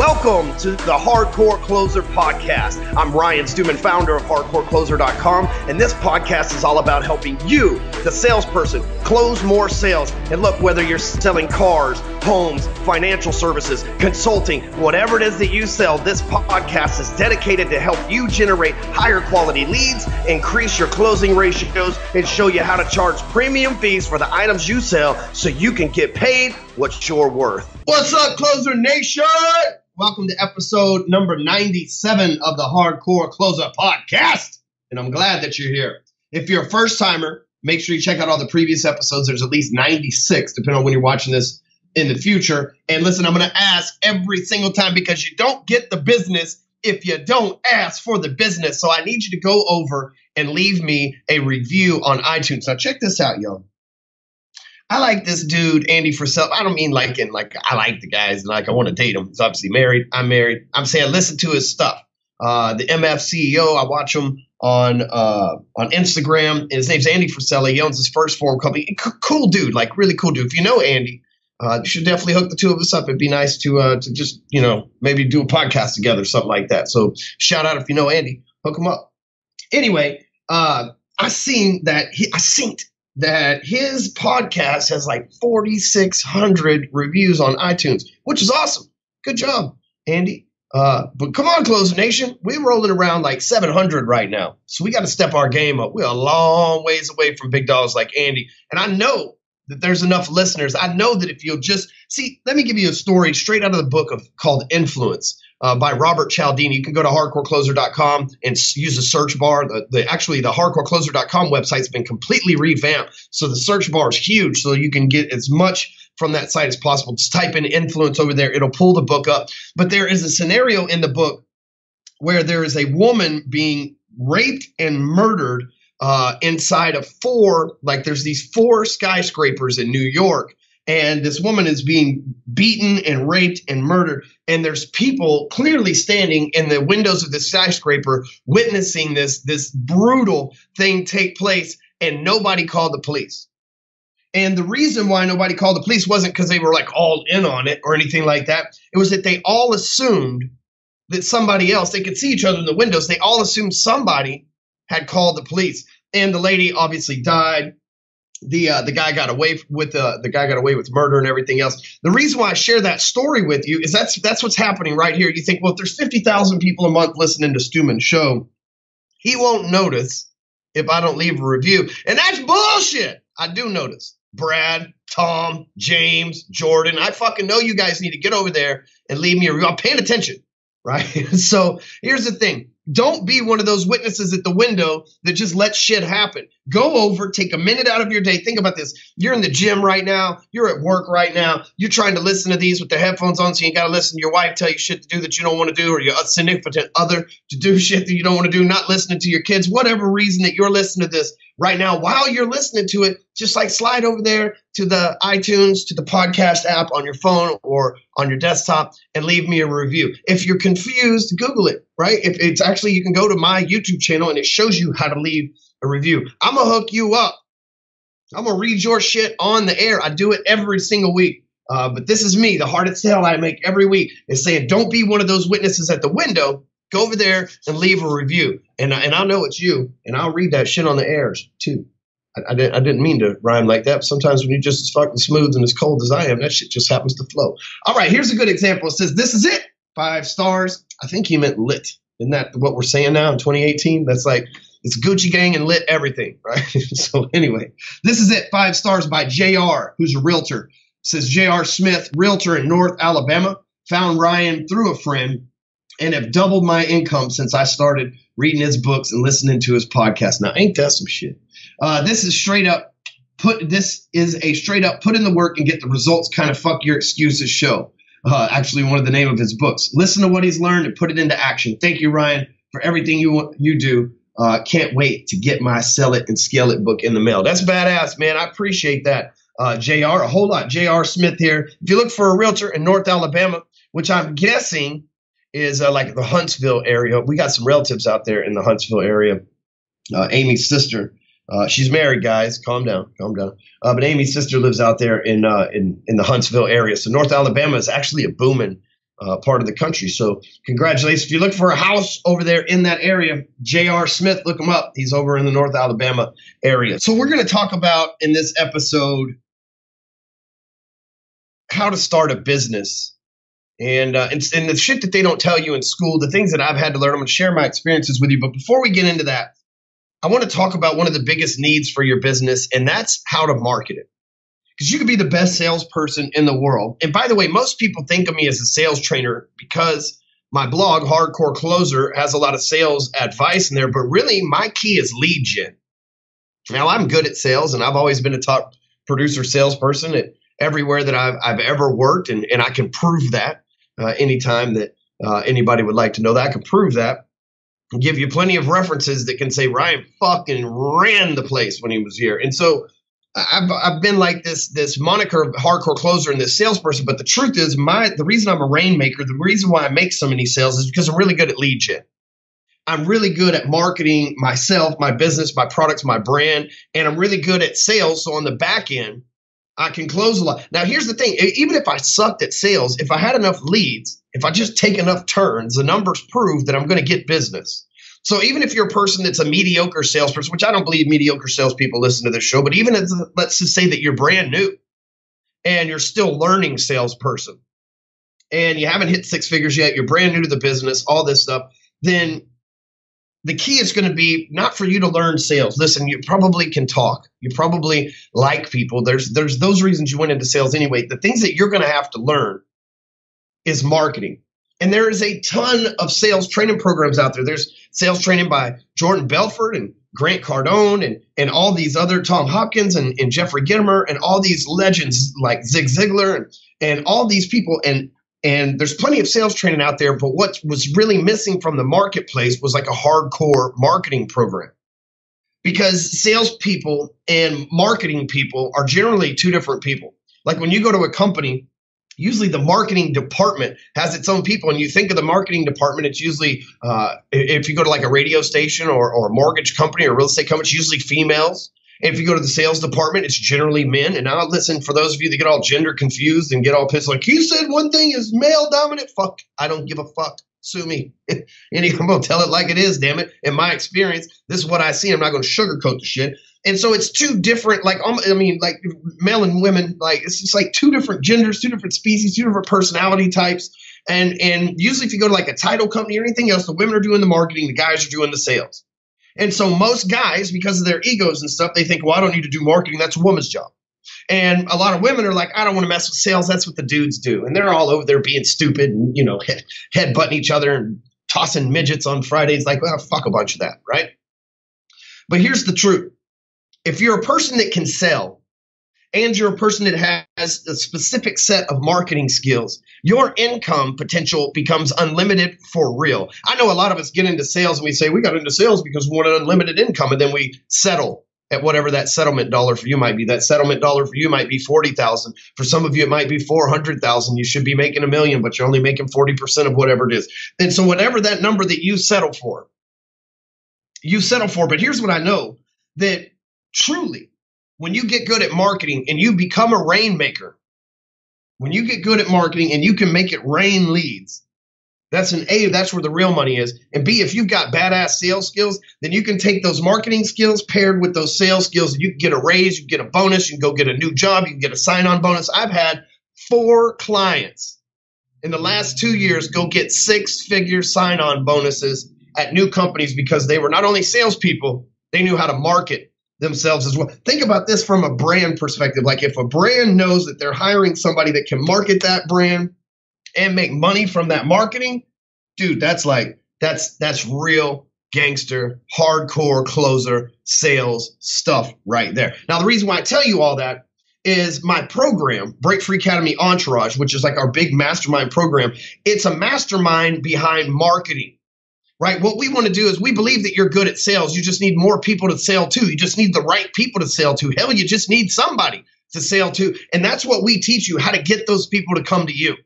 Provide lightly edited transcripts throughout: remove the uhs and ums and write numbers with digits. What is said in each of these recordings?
Welcome to the Hardcore Closer Podcast. I'm Ryan Stewman, founder of HardcoreCloser.com, and this podcast is all about helping you, the salesperson, close more sales. And look, whether you're selling cars, homes, financial services, consulting, whatever it is that you sell, this podcast is dedicated to help you generate higher quality leads, increase your closing ratios, and show you how to charge premium fees for the items you sell so you can get paid what you're worth. What's up, Closer Nation? Welcome to episode number 97 of the Hardcore Closer Podcast. And I'm glad that you're here. If you're a first timer, make sure you check out all the previous episodes. There's at least 96, depending on when you're watching this in the future. And listen, I'm going to ask every single time because you don't get the business if you don't ask for the business. So I need you to go over and leave me a review on iTunes. Now check this out, yo. I like this dude, Andy Frisell. I don't mean I like the guys and I want to date him. He's obviously married. I'm married. I'm saying listen to his stuff. The MF CEO, I watch him on Instagram. And his name's Andy Frisell. He owns his first form company. Cool dude, like really cool dude. If you know Andy, you should definitely hook the two of us up. It'd be nice to just, maybe do a podcast together, something like that. So shout out if you know Andy, hook him up. Anyway, I seen that his podcast has like 4,600 reviews on iTunes, which is awesome. Good job, Andy. But come on, Closer Nation. We're rolling around like 700 right now. So we got to step our game up. We're a long ways away from big dogs like Andy. And I know that there's enough listeners. I know that if you'll just see, let me give you a story straight out of the book called Influence. By Robert Cialdini. You can go to hardcorecloser.com and use the search bar. The hardcorecloser.com website's been completely revamped. So the search bar is huge. So you can get as much from that site as possible. Just type in Influence over there. It'll pull the book up. But there is a scenario in the book where there is a woman being raped and murdered inside of there's these 4 skyscrapers in New York. And this woman is being beaten and raped and murdered. And there's people clearly standing in the windows of the skyscraper witnessing this brutal thing take place. And nobody called the police. And the reason why nobody called the police wasn't because they were like all in on it or anything like that. It was that they all assumed that somebody else, they could see each other in the windows. They all assumed somebody had called the police. And the lady obviously died. The guy got away with murder and everything else. The reason why I share that story with you is that's what's happening right here. You think, well, if there's 50,000 people a month listening to Stewman's show, he won't notice if I don't leave a review. And that's bullshit. I do notice. Brad, Tom, James, Jordan. I fucking know you guys need to get over there and leave me a review. I'm paying attention, right? So here's the thing. Don't be one of those witnesses at the window that just lets shit happen. Go over, take a minute out of your day. Think about this. You're in the gym right now. You're at work right now. You're trying to listen to these with the headphones on, so you got to listen to your wife tell you shit to do that you don't want to do, or your significant other to do shit that you don't want to do, not listening to your kids, whatever reason that you're listening to this right now. While you're listening to it, just like slide over there to the iTunes, to the podcast app on your phone or on your desktop and leave me a review. If you're confused, Google it, right? If it's actually, you can go to my YouTube channel and it shows you how to leave a review. I'm going to hook you up. I'm going to read your shit on the air. I do it every single week. But this is me. The hardest sale I make every week is saying, don't be one of those witnesses at the window. Go over there and leave a review. And I'll know it's you. And I'll read that shit on the airs too. I didn't mean to rhyme like that. But sometimes when you're just as fucking smooth and as cold as I am, that shit just happens to flow. All right, here's a good example. It says, this is it. 5 stars. I think he meant lit. Isn't that what we're saying now in 2018? That's like, it's Gucci Gang and lit everything, right? So anyway, this is it. 5 stars by JR, who's a realtor. It says, JR Smith, realtor in North Alabama, found Ryan through a friend and have doubled my income since I started reading his books and listening to his podcast. Now, ain't that some shit? This is a straight up put in the work and get the results kind of fuck your excuses show. Actually, one of the name of his books. Listen to what he's learned and put it into action. Thank you, Ryan, for everything you do. Can't wait to get my Sell It and Scale It book in the mail. That's badass, man. I appreciate that. JR, a whole lot. JR Smith here. If you look for a realtor in North Alabama, which I'm guessing is like the Huntsville area. We got some relatives out there in the Huntsville area. Amy's sister, she's married, guys. Calm down. But Amy's sister lives out there in the Huntsville area. So North Alabama is actually a booming part of the country. So congratulations. If you're looking for a house over there in that area, J.R. Smith, look him up. He's over in the North Alabama area. So we're going to talk about in this episode how to start a business. And the shit that they don't tell you in school, the things that I've had to learn. I'm going to share my experiences with you. But before we get into that, I want to talk about one of the biggest needs for your business, and that's how to market it. Because you could be the best salesperson in the world. And by the way, most people think of me as a sales trainer because my blog, Hardcore Closer, has a lot of sales advice in there. But really, my key is lead gen. Now, I'm good at sales, and I've always been a top producer salesperson at everywhere that I've ever worked, and I can prove that. Anytime that anybody would like to know that, I can prove that. I'll give you plenty of references that can say Ryan fucking ran the place when he was here. And so I've been like this moniker of hardcore closer and this salesperson. But the truth is, the reason I'm a rainmaker, the reason why I make so many sales is because I'm really good at lead gen. I'm really good at marketing myself, my business, my products, my brand, and I'm really good at sales. So on the back end, I can close a lot. Now, here's the thing. Even if I sucked at sales, if I had enough leads, if I just take enough turns, the numbers prove that I'm going to get business. So even if you're a person that's a mediocre salesperson, which I don't believe mediocre salespeople listen to this show, but even if, let's just say that you're brand new and you're still learning salesperson and you haven't hit six figures yet, you're brand new to the business, all this stuff, then the key is going to be not for you to learn sales. Listen, you probably can talk. You probably like people. There's those reasons you went into sales anyway. The things that you're going to have to learn is marketing. And there is a ton of sales training programs out there. There's sales training by Jordan Belfort and Grant Cardone and all these other Tom Hopkins and Jeffrey Gitomer and all these legends like Zig Ziglar and all these people. And there's plenty of sales training out there, but what was really missing from the marketplace was like a hardcore marketing program. Because salespeople and marketing people are generally two different people. Like when you go to a company, usually the marketing department has its own people. And you think of the marketing department, it's usually, if you go to like a radio station or a mortgage company or a real estate company, it's usually females. And if you go to the sales department, it's generally men. And now listen, for those of you that get all gender confused and get all pissed, like you said one thing is male dominant. Fuck, I don't give a fuck. Sue me. And I'm going to tell it like it is, damn it. In my experience, this is what I see. I'm not going to sugarcoat the shit. And so it's two different, like male and women, like it's just like two different genders, two different species, two different personality types. And usually if you go to like a title company or anything else, the women are doing the marketing, the guys are doing the sales. And so most guys, because of their egos and stuff, they think, well, I don't need to do marketing. That's a woman's job. And a lot of women are like, I don't want to mess with sales. That's what the dudes do. And they're all over there being stupid and, headbutting each other and tossing midgets on Fridays. Like, well, fuck a bunch of that, right? But here's the truth. If you're a person that can sell and you're a person that has a specific set of marketing skills, your income potential becomes unlimited for real. I know a lot of us get into sales and we say we got into sales because we want an unlimited income, and then we settle at whatever that settlement dollar for you might be. That settlement dollar for you might be $40,000. For some of you, it might be $400,000. You should be making $1 million, but you're only making 40% of whatever it is. And so whatever that number that you settle for. But here's what I know, that truly, when you get good at marketing and you become a rainmaker, when you get good at marketing and you can make it rain leads, that's where the real money is. And B, if you've got badass sales skills, then you can take those marketing skills paired with those sales skills and you can get a raise, you can get a bonus, you can go get a new job, you can get a sign-on bonus. I've had 4 clients in the last 2 years go get 6-figure sign-on bonuses at new companies because they were not only salespeople, they knew how to market themselves as well. Think about this from a brand perspective. Like if a brand knows that they're hiring somebody that can market that brand and make money from that marketing, dude, that's real gangster, hardcore closer sales stuff right there. Now, the reason why I tell you all that is my program, Break Free Academy Entourage, which is like our big mastermind program. It's a mastermind behind marketing. Right? What we want to do is we believe that you're good at sales. You just need more people to sell to. You just need the right people to sell to. Hell, you just need somebody to sell to. And that's what we teach you, how to get those people to come to you.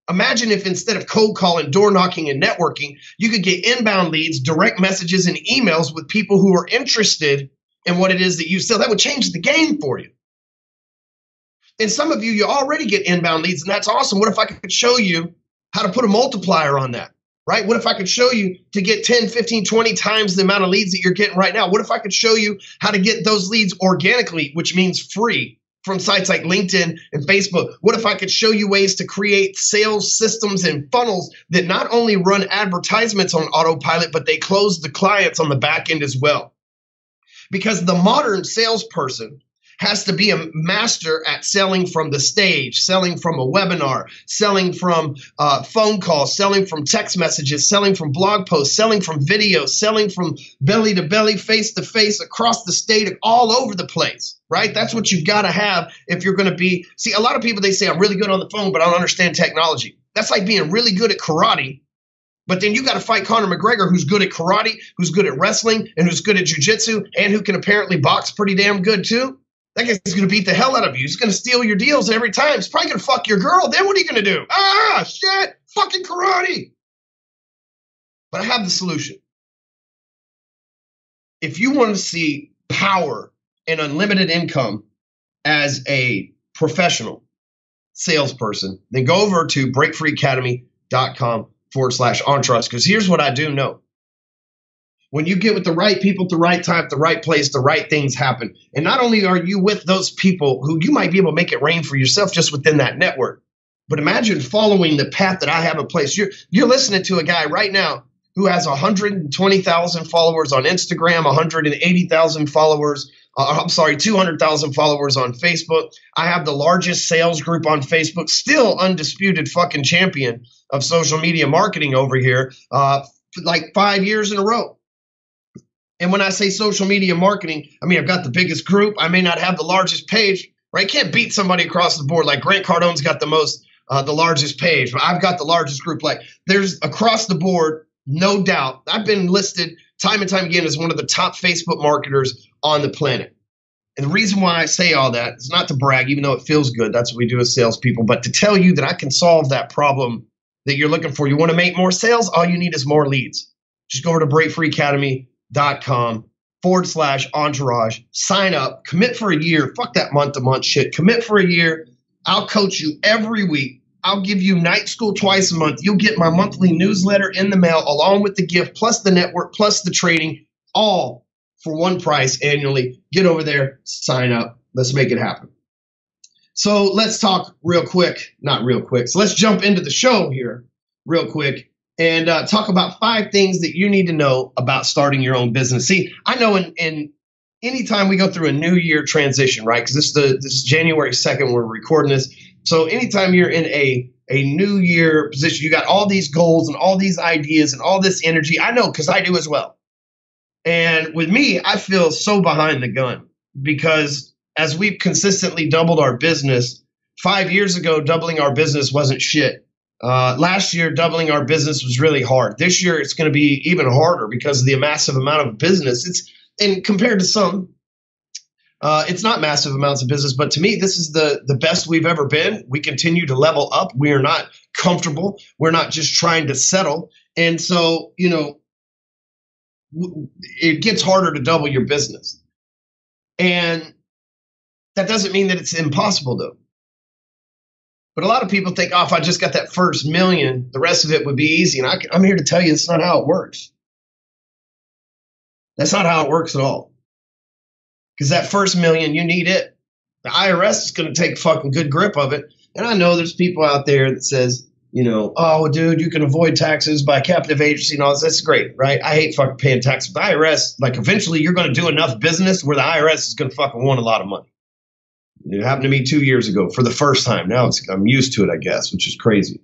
Imagine if instead of cold calling, door knocking, and networking, you could get inbound leads, direct messages, and emails with people who are interested in what it is that you sell. That would change the game for you. And some of you already get inbound leads, and that's awesome. What if I could show you how to put a multiplier on that, right? What if I could show you to get 10, 15, 20 times the amount of leads that you're getting right now? What if I could show you how to get those leads organically, which means free, from sites like LinkedIn and Facebook? What if I could show you ways to create sales systems and funnels that not only run advertisements on autopilot, but they close the clients on the back end as well? Because the modern salesperson has to be a master at selling from the stage, selling from a webinar, selling from phone calls, selling from text messages, selling from blog posts, selling from videos, selling from belly to belly, face to face, across the state, all over the place, right? That's what you've got to have if you're going to be. See, a lot of people, they say, I'm really good on the phone, but I don't understand technology. That's like being really good at karate, but then you got to fight Conor McGregor, who's good at karate, who's good at wrestling, and who's good at jiu-jitsu, and who can apparently box pretty damn good too. That guy's going to beat the hell out of you. He's going to steal your deals every time. He's probably going to fuck your girl. Then what are you going to do? Ah, shit, fucking karate. But I have the solution. If you want to see power and unlimited income as a professional salesperson, then go over to breakfreeacademy.com/entourage, because here's what I do know. When you get with the right people at the right time, at the right place, the right things happen. And not only are you with those people who you might be able to make it rain for yourself just within that network, but imagine following the path that I have in place. You're listening to a guy right now who has 120,000 followers on Instagram, 180,000 followers. 200,000 followers on Facebook. I have the largest sales group on Facebook, still undisputed fucking champion of social media marketing over here, like 5 years in a row. And when I say social media marketing, I mean, I've got the biggest group. I may not have the largest page, right? Can't beat somebody across the board. Like Grant Cardone's got the largest page, but I've got the largest group. Like there's across the board, no doubt. I've been listed time and time again as one of the top Facebook marketers on the planet. And the reason why I say all that is not to brag, even though it feels good. That's what we do as salespeople, but to tell you that I can solve that problem that you're looking for. You want to make more sales? All you need is more leads. Just go over to breakfreeacademy.com/entourage, sign up, commit for a year. Fuck that month-to-month shit. Commit for a year. I'll coach you every week. I'll give you night school twice a month. You'll get my monthly newsletter in the mail along with the gift, plus the network, plus the training, all for one price annually. Get over there, sign up. Let's make it happen. So let's talk real quick, not real quick. So let's jump into the show here real quick and talk about 5 things that you need to know about starting your own business. See, I know in anytime we go through a new year transition, right? Because this is January 2nd, we're recording this. So anytime you're in a new year position, you got all these goals and all these ideas and all this energy. I know, because I do as well. And with me, I feel so behind the gun because as we've consistently doubled our business, 5 years ago, doubling our business wasn't shit. Last year, doubling our business was really hard. This year, it's going to be even harder because of the massive amount of business. And compared to some, it's not massive amounts of business, but to me, this is the best we've ever been. We continue to level up. We are not comfortable. We're not just trying to settle. And so, it gets harder to double your business. And that doesn't mean that it's impossible, though. But a lot of people think, if I just got that first million, the rest of it would be easy. And I'm here to tell you, it's not how it works. That's not how it works at all. Because that first million, you need it. The IRS is going to take fucking good grip of it. And I know there's people out there that says, oh, dude, you can avoid taxes by captive agency and all this. That's great, right? I hate fucking paying taxes. The IRS, eventually you're going to do enough business where the IRS is going to fucking want a lot of money. It happened to me 2 years ago for the first time. Now I'm used to it, I guess, which is crazy.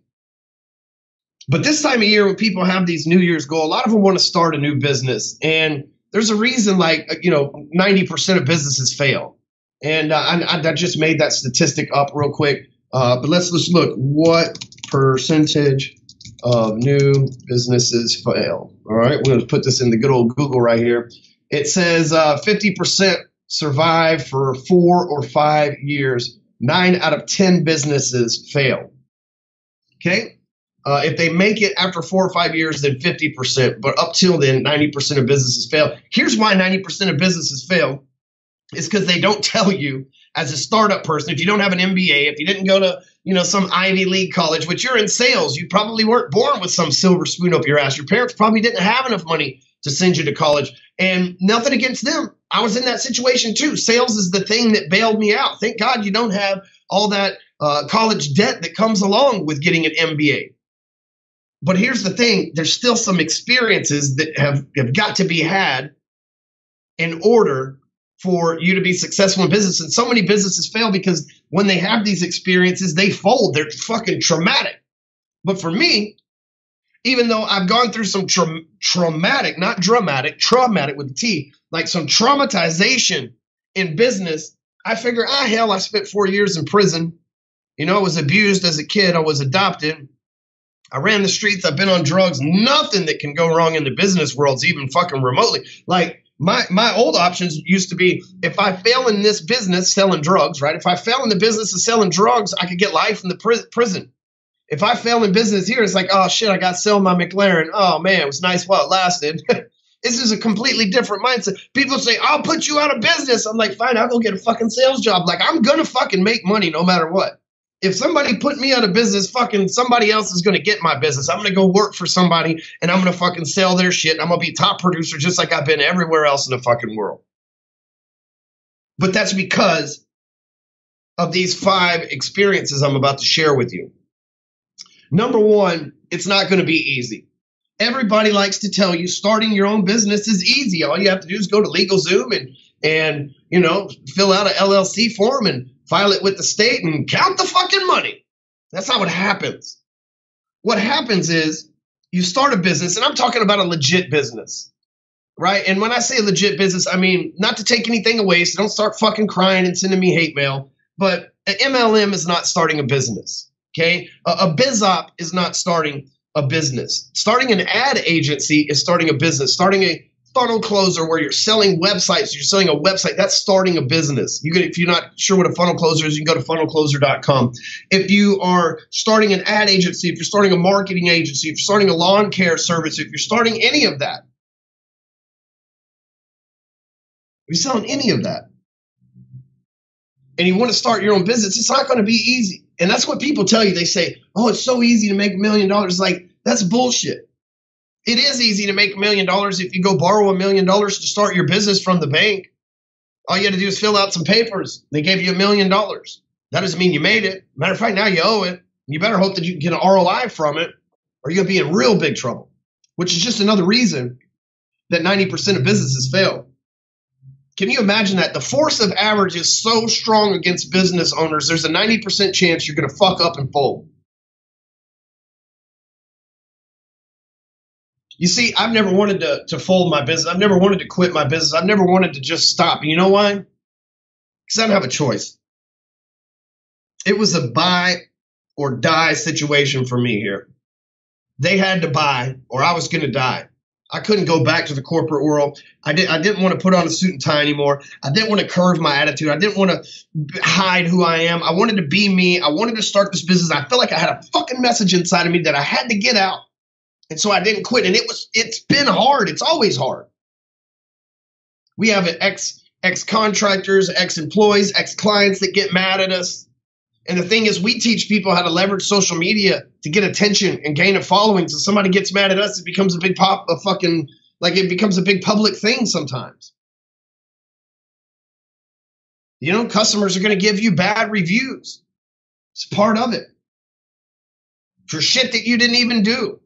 But this time of year when people have these New Year's goals, a lot of them want to start a new business. And there's a reason 90% of businesses fail. And I just made that statistic up real quick. But let's look. What percentage of new businesses fail? All right, we're going to put this in the good old Google right here. It says 50% survive for 4 or 5 years. 9 out of 10 businesses fail. Okay? If they make it after 4 or 5 years, then 50%. But up till then, 90% of businesses fail. Here's why 90% of businesses fail. It's because they don't tell you as a startup person, if you don't have an MBA, if you didn't go to, some Ivy League college, which you're in sales, you probably weren't born with some silver spoon up your ass. Your parents probably didn't have enough money to send you to college, and nothing against them. I was in that situation too. Sales is the thing that bailed me out. Thank God you don't have all that college debt that comes along with getting an MBA. But here's the thing. There's still some experiences that have got to be had in order for you to be successful in business. And so many businesses fail because when they have these experiences, they fold. They're fucking traumatic. But for me, even though I've gone through some traumatic, not dramatic, traumatic with the T, like some traumatization in business, I figure, hell, I spent 4 years in prison. I was abused as a kid. I was adopted. I ran the streets. I've been on drugs. Nothing that can go wrong in the business world's even fucking remotely. Like my old options used to be, if I fail in this business selling drugs, right? If I fail in the business of selling drugs, I could get life in the prison. If I fail in business here, it's like, oh shit, I got selling my McLaren. Oh man, it was nice while it lasted. This is a completely different mindset. People say, I'll put you out of business. I'm like, fine, I'll go get a fucking sales job. Like, I'm going to fucking make money no matter what. If somebody put me out of business, fucking somebody else is going to get my business. I'm going to go work for somebody and I'm going to fucking sell their shit. I'm going to be top producer just like I've been everywhere else in the fucking world. But that's because of these 5 experiences I'm about to share with you. Number 1, it's not going to be easy. Everybody likes to tell you starting your own business is easy. All you have to do is go to LegalZoom and fill out an LLC form and file it with the state and count the fucking money. That's how it happens. What happens is you start a business, and I'm talking about a legit business, right? And when I say legit business, I mean, not to take anything away, so don't start fucking crying and sending me hate mail, but an MLM is not starting a business, okay? A BizOp is not starting a business. Starting an ad agency is starting a business. Starting a funnel closer where you're selling websites, you're selling a website, that's starting a business. If you're not sure what a funnel closer is, you can go to funnelcloser.com. If you are starting an ad agency, if you're starting a marketing agency, if you're starting a lawn care service, if you're starting any of that, if you're selling any of that, and you want to start your own business, it's not going to be easy. And that's what people tell you. They say, oh, it's so easy to make $1 million. Like, that's bullshit. It is easy to make $1 million if you go borrow $1 million to start your business from the bank. All you had to do is fill out some papers. They gave you $1 million. That doesn't mean you made it. Matter of fact, now you owe it. You better hope that you get an ROI from it, or you're going to be in real big trouble, which is just another reason that 90% of businesses fail. Can you imagine that? The force of average is so strong against business owners, there's a 90% chance you're going to fuck up and fold. You see, I've never wanted to fold my business. I've never wanted to quit my business. I've never wanted to just stop. And you know why? Because I don't have a choice. It was a buy or die situation for me here. They had to buy or I was going to die. I couldn't go back to the corporate world. I didn't want to put on a suit and tie anymore. I didn't want to curve my attitude. I didn't want to hide who I am. I wanted to be me. I wanted to start this business. I felt like I had a fucking message inside of me that I had to get out. And so I didn't quit. And it's been hard. It's always hard. We have ex-contractors, ex-employees, ex-clients that get mad at us. And the thing is, we teach people how to leverage social media to get attention and gain a following. So somebody gets mad at us, it becomes a big it becomes a big public thing sometimes. Customers are going to give you bad reviews. It's part of it. For shit that you didn't even do.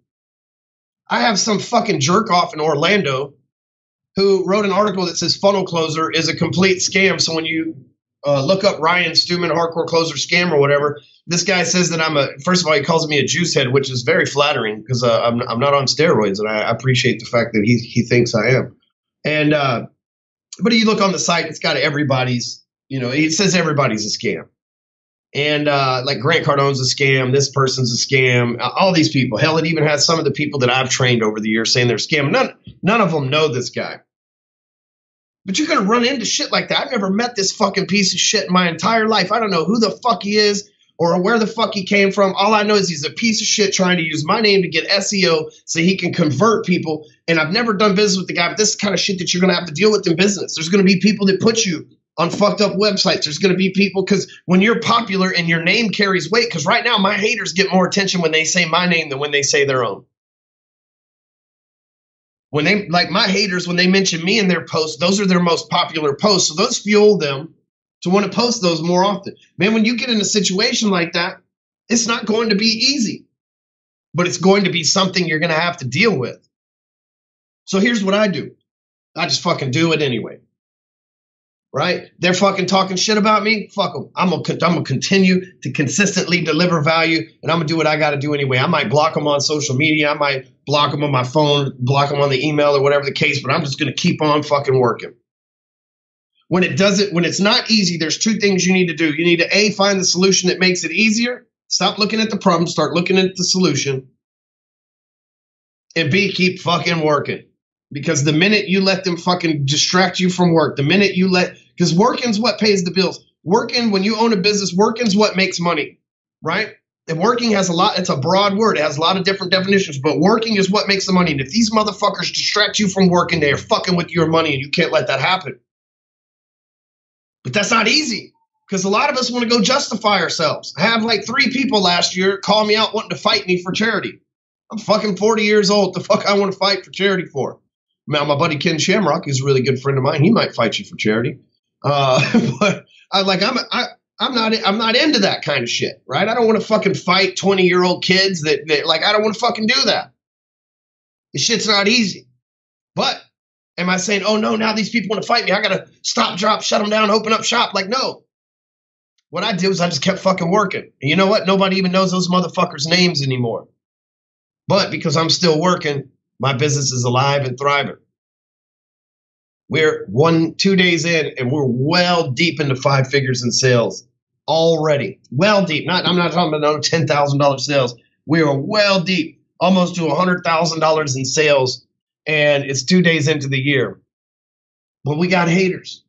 I have some fucking jerk off in Orlando who wrote an article that says funnel closer is a complete scam. So when you look up Ryan Stewman, hardcore closer scam or whatever, this guy says that first of all, he calls me a juice head, which is very flattering because I'm not on steroids. And I appreciate the fact that he thinks I am. And, but you look on the site, it's got everybody's, it says everybody's a scam. And like Grant Cardone's a scam, this person's a scam, all these people. Hell, it even has some of the people that I've trained over the years saying they're a scam. None of them know this guy. But you're going to run into shit like that. I've never met this fucking piece of shit in my entire life. I don't know who the fuck he is or where the fuck he came from. All I know is he's a piece of shit trying to use my name to get SEO so he can convert people. And I've never done business with the guy, but this is the kind of shit that you're going to have to deal with in business. There's going to be people that put you on fucked up websites. There's going to be people, because when you're popular and your name carries weight, because right now my haters get more attention when they say my name than when they say their own. When they, like my haters, when they mention me in their posts, those are their most popular posts. So those fuel them to want to post those more often. Man, when you get in a situation like that, it's not going to be easy, but it's going to be something you're going to have to deal with. So here's what I do. I just fucking do it anyway. Right? They're fucking talking shit about me. Fuck them. I'm gonna continue to consistently deliver value, and I'm gonna do what I got to do anyway. I might block them on social media. I might block them on my phone, block them on the email or whatever the case, but I'm just gonna keep on fucking working. When it's not easy, there's two things you need to do. You need to A, find the solution that makes it easier. Stop looking at the problem, start looking at the solution. And B, keep fucking working. Because the minute you let them fucking distract you from work, because working's what pays the bills. Working, when you own a business, working's what makes money, right? And working has it's a broad word. It has a lot of different definitions, but working is what makes the money. And if these motherfuckers distract you from working, they are fucking with your money, and you can't let that happen. But that's not easy, because a lot of us want to go justify ourselves. I have like 3 people last year call me out wanting to fight me for charity. I'm fucking 40 years old. The fuck I want to fight for charity for? Now, my buddy Ken Shamrock is a really good friend of mine. He might fight you for charity. But I'm not into that kind of shit, right? I don't want to fucking fight 20-year-old kids that I don't want to fucking do that. This shit's not easy. But am I saying, oh no, now these people want to fight me, I got to stop, drop, shut them down, open up shop? Like, no. What I did was I just kept fucking working. And you know what? Nobody even knows those motherfuckers' names anymore. But because I'm still working, my business is alive and thriving. We're 2 days in, and we're well deep into 5 figures in sales already. Well deep. I'm not talking about no $10,000 sales. We are well deep, almost to $100,000 in sales, and it's 2 days into the year. But we got haters.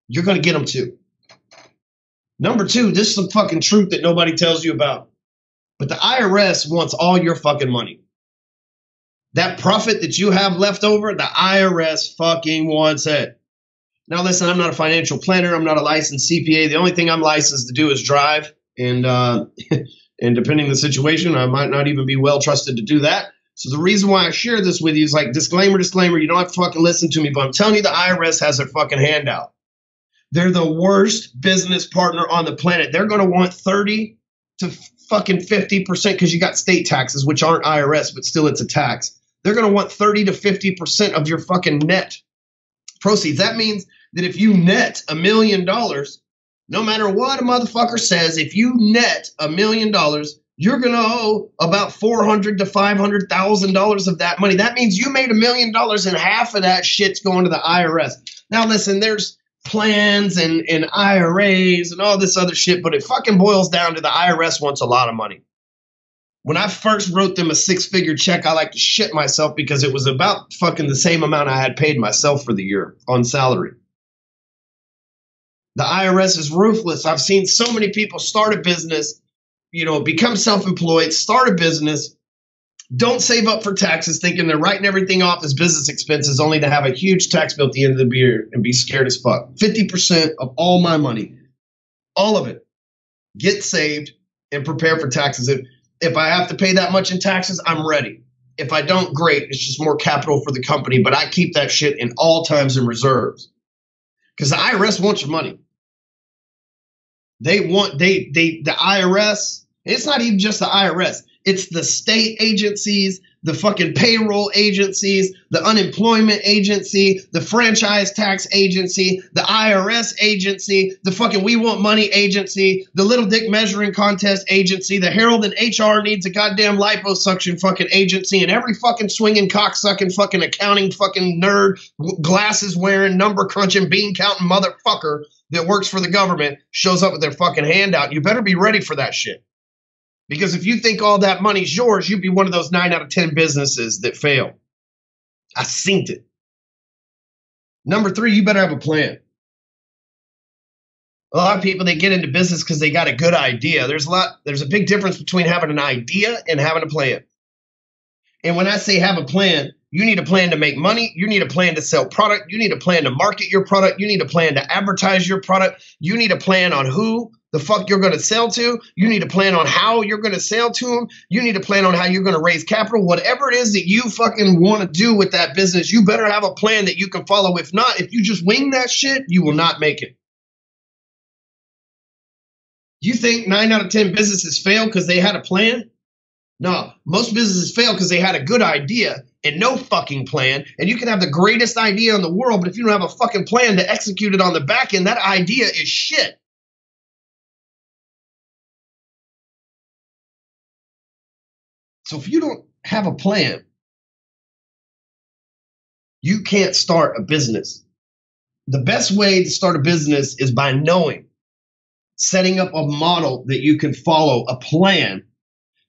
You're going to get them too. Number 2, this is some fucking truth that nobody tells you about. But the IRS wants all your fucking money. That profit that you have left over, the IRS fucking wants it. Now, listen, I'm not a financial planner. I'm not a licensed CPA. The only thing I'm licensed to do is drive. And and depending on the situation, I might not even be well trusted to do that. So the reason why I share this with you is like, disclaimer, you don't have to fucking listen to me, but I'm telling you, the IRS has their fucking hand out. They're the worst business partner on the planet. They're going to want 30 to fucking 50%, because you got state taxes, which aren't IRS, but still it's a tax. They're going to want 30 to 50% of your fucking net proceeds. That means that if you net $1 million, no matter what a motherfucker says, if you net $1 million, you're going to owe about $400,000 to $500,000 of that money. That means you made $1 million, and half of that shit's going to the IRS. Now, listen, there's plans and IRAs and all this other shit, but it fucking boils down to the IRS wants a lot of money. When I first wrote them a 6-figure check, I like to shit myself, because it was about fucking the same amount I had paid myself for the year on salary. The IRS is ruthless. I've seen so many people start a business, become self-employed, start a business, don't save up for taxes, thinking they're writing everything off as business expenses, only to have a huge tax bill at the end of the year and be scared as fuck. 50% of all my money, all of it, get saved and prepare for taxes. If I have to pay that much in taxes, I'm ready. If I don't, great. It's just more capital for the company. But I keep that shit in all times in reserves, because the IRS wants your money. The IRS. It's not even just the IRS. It's the state agencies, the fucking payroll agencies, the unemployment agency, the franchise tax agency, the IRS agency, the fucking We Want Money agency, the Little Dick Measuring Contest agency, the Herald and HR Needs a Goddamn Liposuction fucking agency, and every fucking swinging cocksucking fucking accounting fucking nerd, glasses wearing, number crunching, bean counting motherfucker that works for the government shows up with their fucking handout. You better be ready for that shit. Because if you think all that money's yours, you'd be one of those 9 out of 10 businesses that fail. I seen it. Number 3, you better have a plan. A lot of people, they get into business because they got a good idea. There's a big difference between having an idea and having a plan. And when I say have a plan, You need a plan to make money. You need a plan to sell product. You need a plan to market your product. You need a plan to advertise your product. You need a plan on who the fuck you're going to sell to. You need a plan on how you're going to sell to them. You need a plan on how you're going to raise capital. Whatever it is that you fucking want to do with that business, you better have a plan that you can follow. If not, if you just wing that shit, you will not make it. You think 9 out of 10 businesses fail because they had a plan? No, most businesses fail because they had a good idea and no fucking plan. And you can have the greatest idea in the world, but if you don't have a fucking plan to execute it on the back end, that idea is shit. So if you don't have a plan, you can't start a business. The best way to start a business is by knowing, setting up a model that you can follow, a plan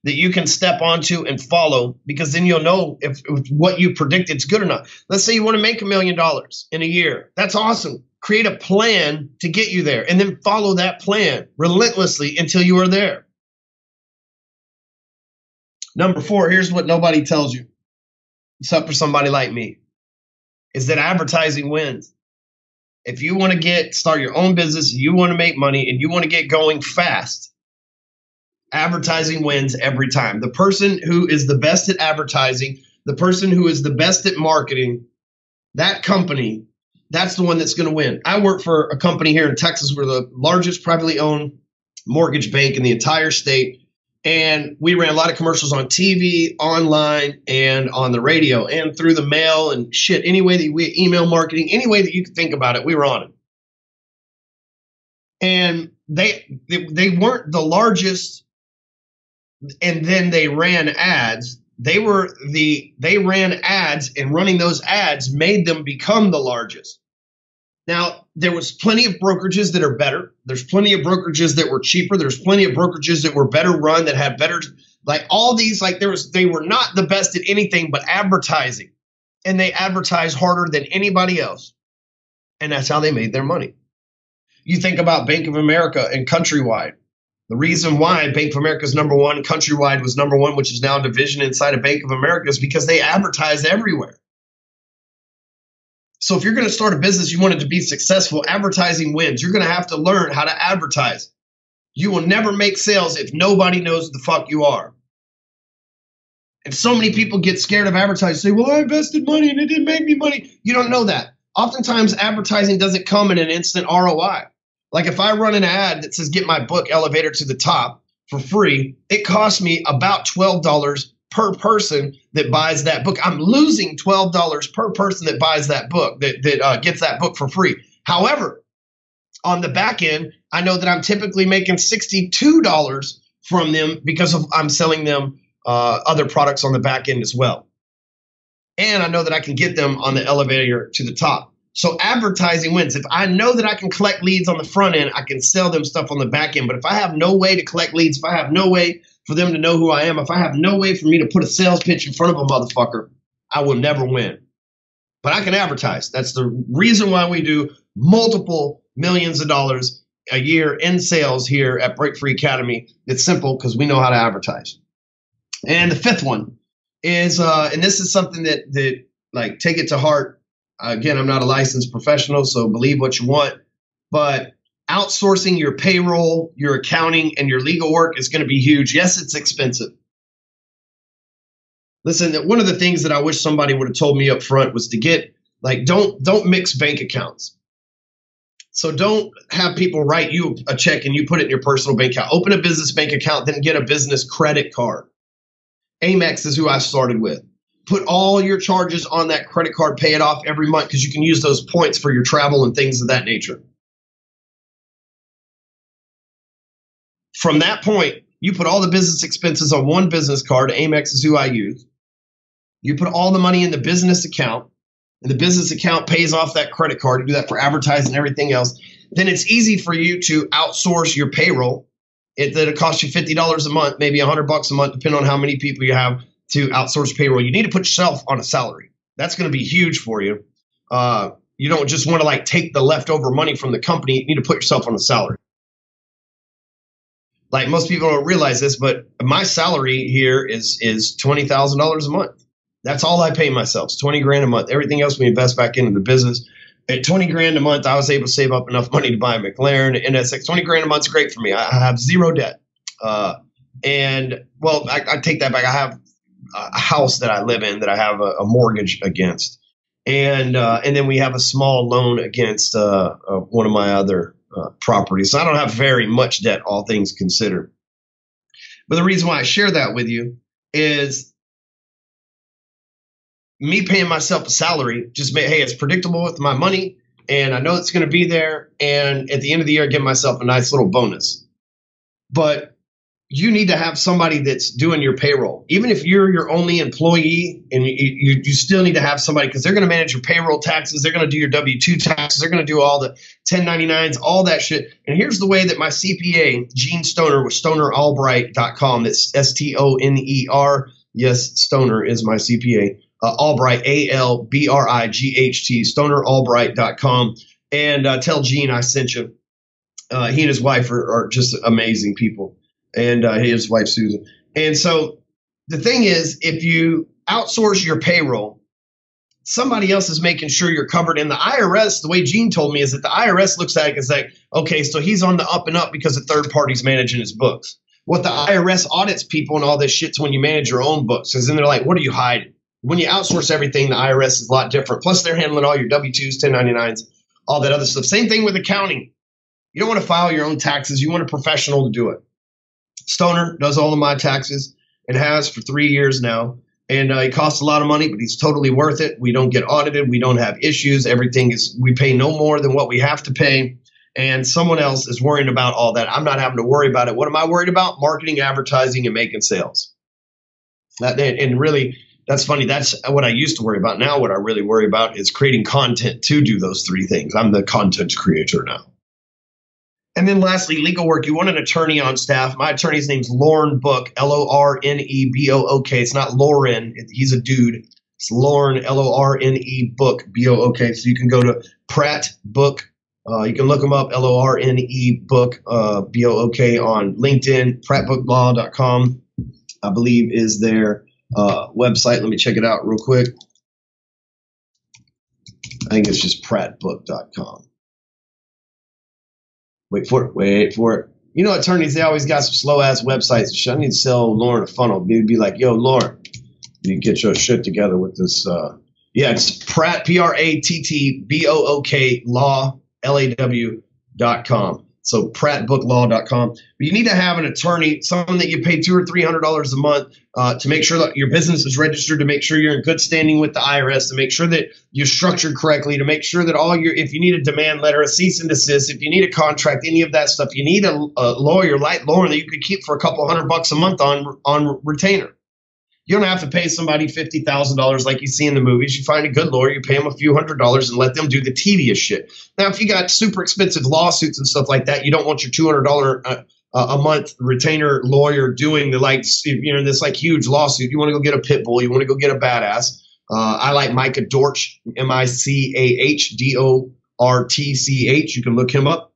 that you can step onto and follow, because then you'll know if what you predict is good enough. Let's say you want to make $1 million in a year. That's awesome. Create a plan to get you there and then follow that plan relentlessly until you are there. Number 4, here's what nobody tells you, except for somebody like me, is that advertising wins. If you want to start your own business, you want to make money, and you want to get going fast, advertising wins every time. The person who is the best at advertising, the person who is the best at marketing, that company, that's the one that's going to win. I work for a company here in Texas. We're the largest privately owned mortgage bank in the entire state. And we ran a lot of commercials on TV, online, and on the radio, and through the mail and shit. Any way that we email marketing, any way that you could think about it, we were on it. And they weren't the largest. And then they ran ads. They ran ads, and running those ads made them become the largest. Now, there was plenty of brokerages that are better. There's plenty of brokerages that were cheaper. There's plenty of brokerages that were better run, that had better, like all these, like they were not the best at anything but advertising. And they advertised harder than anybody else. And that's how they made their money. You think about Bank of America and Countrywide. The reason why Bank of America is number 1, Countrywide was number 1, which is now a division inside of Bank of America, is because they advertise everywhere. So if you're going to start a business, you want it to be successful, advertising wins. You're going to have to learn how to advertise. You will never make sales if nobody knows who the fuck you are. And so many people get scared of advertising, say, well, I invested money and it didn't make me money. You don't know that. Oftentimes, advertising doesn't come in an instant ROI. Like if I run an ad that says, get my book Elevator to the Top for free, it costs me about $12 per person that buys that book. I'm losing $12 per person that buys that book, that gets that book for free. However, on the back end, I know that I'm typically making $62 from them because I'm selling them other products on the back end as well. And I know that I can get them on the elevator to the top. So advertising wins. If I know that I can collect leads on the front end, I can sell them stuff on the back end. But if I have no way to collect leads, if I have no way for them to know who I am, if I have no way for me to put a sales pitch in front of a motherfucker, I will never win. But I can advertise. That's the reason why we do multiple millions of dollars a year in sales here at Break Free Academy. It's simple because we know how to advertise. And the 5th one is, and this is something that like, take it to heart. Again, I'm not a licensed professional, so believe what you want. But outsourcing your payroll, your accounting, and your legal work is going to be huge. Yes, it's expensive. Listen, one of the things that I wish somebody would have told me up front was to get, like, don't mix bank accounts. So don't have people write you a check and you put it in your personal bank account. Open a business bank account, then get a business credit card. Amex is who I started with. Put all your charges on that credit card, pay it off every month because you can use those points for your travel and things of that nature. From that point, you put all the business expenses on one business card. Amex is who I use. You put all the money in the business account, and the business account pays off that credit card. You do that for advertising and everything else. Then it's easy for you to outsource your payroll. It'll cost you $50 a month, maybe $100 a month, depending on how many people you have to outsource payroll. You need to put yourself on a salary. That's going to be huge for you. You don't just want to like take the leftover money from the company. You need to put yourself on a salary. Like most people don't realize this, but my salary here is $20,000 a month. That's all I pay myself. It's 20 grand a month. Everything else we invest back into the business. At 20 grand a month, I was able to save up enough money to buy a McLaren, and that's like 20 grand a month is great for me. I have zero debt. And well, I take that back. I have a house that I live in that I have a mortgage against. And then we have a small loan against one of my other properties. So I don't have very much debt, all things considered. But the reason why I share that with you is me paying myself a salary. Just hey, it's predictable with my money, and I know it's going to be there. And at the end of the year, I give myself a nice little bonus. But you need to have somebody that's doing your payroll. Even if you're your only employee, and you still need to have somebody, because they're going to manage your payroll taxes. They're going to do your W-2 taxes. They're going to do all the 1099s, all that shit. And here's the way that my CPA, Gene Stoner, with stoneralbright.com. That's STONER. Yes, Stoner is my CPA. Albright, ALBRIGHT, stoneralbright.com. And tell Gene I sent you. He and his wife are just amazing people. And his wife, Susan. And so the thing is, if you outsource your payroll, somebody else is making sure you're covered. And the IRS, the way Gene told me, is that the IRS looks at it and like, okay, so he's on the up and up because a third party's managing his books. What the IRS audits people and all this shit's when you manage your own books. Because then they're like, what are you hiding? When you outsource everything, the IRS is a lot different. Plus, they're handling all your W-2s, 1099s, all that other stuff. Same thing with accounting. You don't want to file your own taxes. You want a professional to do it. Stoner does all of my taxes and has for 3 years now. And it costs a lot of money, but he's totally worth it. We don't get audited. We don't have issues. We pay no more than what we have to pay. And someone else is worrying about all that. I'm not having to worry about it. What am I worried about? Marketing, advertising, and making sales. And really, that's funny. That's what I used to worry about. Now what I really worry about is creating content to do those three things. I'm the content creator now. And then lastly, legal work. You want an attorney on staff. My attorney's name's Lauren Book, Lornebook. It's not Lauren. He's a dude. It's Lauren, Lorne Book, Book. So you can go to Pratt Book. You can look him up, Lorne Book, Book on LinkedIn. PrattBookLaw.com, I believe, is their website. Let me check it out real quick. I think it's just PrattBook.com. Wait for it. You know, attorneys, they always got some slow-ass websites. I need to sell Lauren a funnel. He'd be like, yo, Lauren, you get your shit together with this. It's Pratt, PrattBook, law, LAW.com. So PrattBookLaw.com. But you need to have an attorney, someone that you pay $200 or $300 a month to make sure that your business is registered, to make sure you're in good standing with the IRS, to make sure that you're structured correctly, to make sure that if you need a demand letter, a cease and desist, if you need a contract, any of that stuff, you need a lawyer like Lauren that you could keep for a couple $100 a month on retainer. You don't have to pay somebody $50,000 like you see in the movies. You find a good lawyer, you pay them a few $100s and let them do the tedious shit. Now, if you got super expensive lawsuits and stuff like that, you don't want your $200 a month retainer lawyer doing this like huge lawsuit. You want to go get a pit bull. You want to go get a badass. I like Micah Dortch, MICAH DORTCH. You can look him up.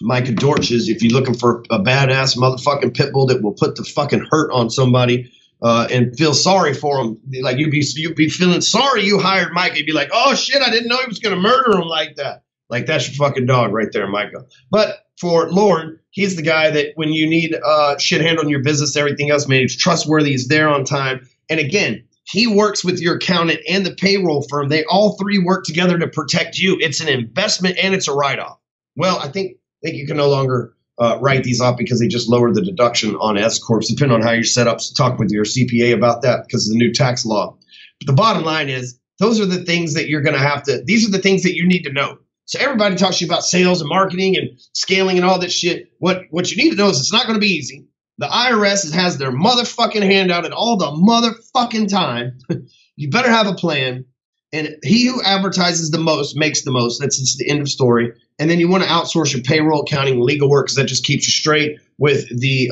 Micah Dortch is, if you're looking for a badass motherfucking pit bull that will put the fucking hurt on somebody. And feel sorry for him. Like you'd be feeling sorry you hired Micah. You'd be like, oh shit, I didn't know he was going to murder him like that. Like that's your fucking dog right there, Micah. But for Lauren, he's the guy that when you need shit handled in your business, everything else managed, trustworthy, is there on time. And again, he works with your accountant and the payroll firm. They all three work together to protect you. It's an investment and it's a write-off. Well, I think you can no longer write these off because they just lowered the deduction on S corps, depending on how you're set up. So talk with your CPA about that because of the new tax law. But the bottom line is those are the things that you're going to have to, these are the things that you need to know. So everybody talks to you about sales and marketing and scaling and all this shit. What you need to know is it's not going to be easy. The IRS has their motherfucking hand out at all the motherfucking time. You better have a plan. And he who advertises the most makes the most. That's just the end of story. And then you want to outsource your payroll, accounting, legal work, because that just keeps you straight with the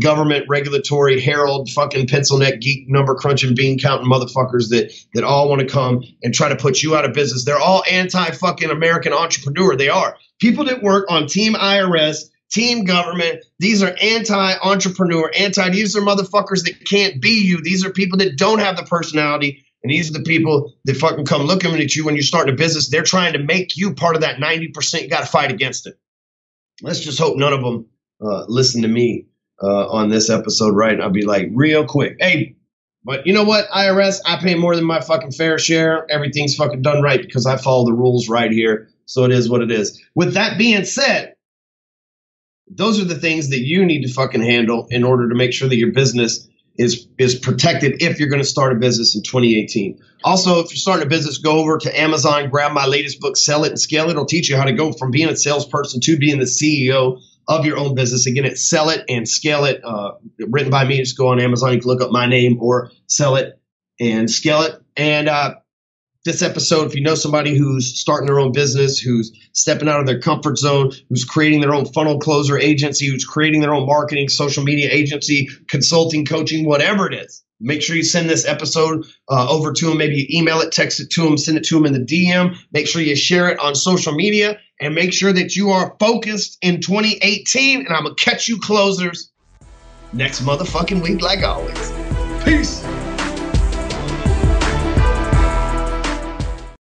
government, regulatory, Herald, fucking pencil neck, geek, number crunching, bean counting motherfuckers that all want to come and try to put you out of business. They're all anti-fucking American entrepreneur. They are. People that work on Team IRS team government. These are anti-entrepreneur, these are motherfuckers that can't be you. These are people that don't have the personality. And these are the people that fucking come looking at you when you're starting a business. They're trying to make you part of that 90%. You got to fight against it. Let's just hope none of them listen to me on this episode, right? And I'll be like, real quick. Hey, but you know what, IRS? I pay more than my fucking fair share. Everything's fucking done right because I follow the rules right here. So it is what it is. With that being said, those are the things that you need to fucking handle in order to make sure that your business is protected if you're going to start a business in 2018. Also, if you're starting a business, go over to Amazon, grab my latest book, Sell It and Scale It. It'll teach you how to go from being a salesperson to being the CEO of your own business. Again, it's Sell It and Scale It, written by me. Just go on Amazon. You can look up my name or Sell It and Scale It. And this episode, if you know somebody who's starting their own business, who's stepping out of their comfort zone, who's creating their own funnel closer agency, who's creating their own marketing, social media agency, consulting, coaching, whatever it is, make sure you send this episode over to them. Maybe you email it, text it to them, send it to them in the DM. Make sure you share it on social media and make sure that you are focused in 2018. And I'm going to catch you closers next motherfucking week like always.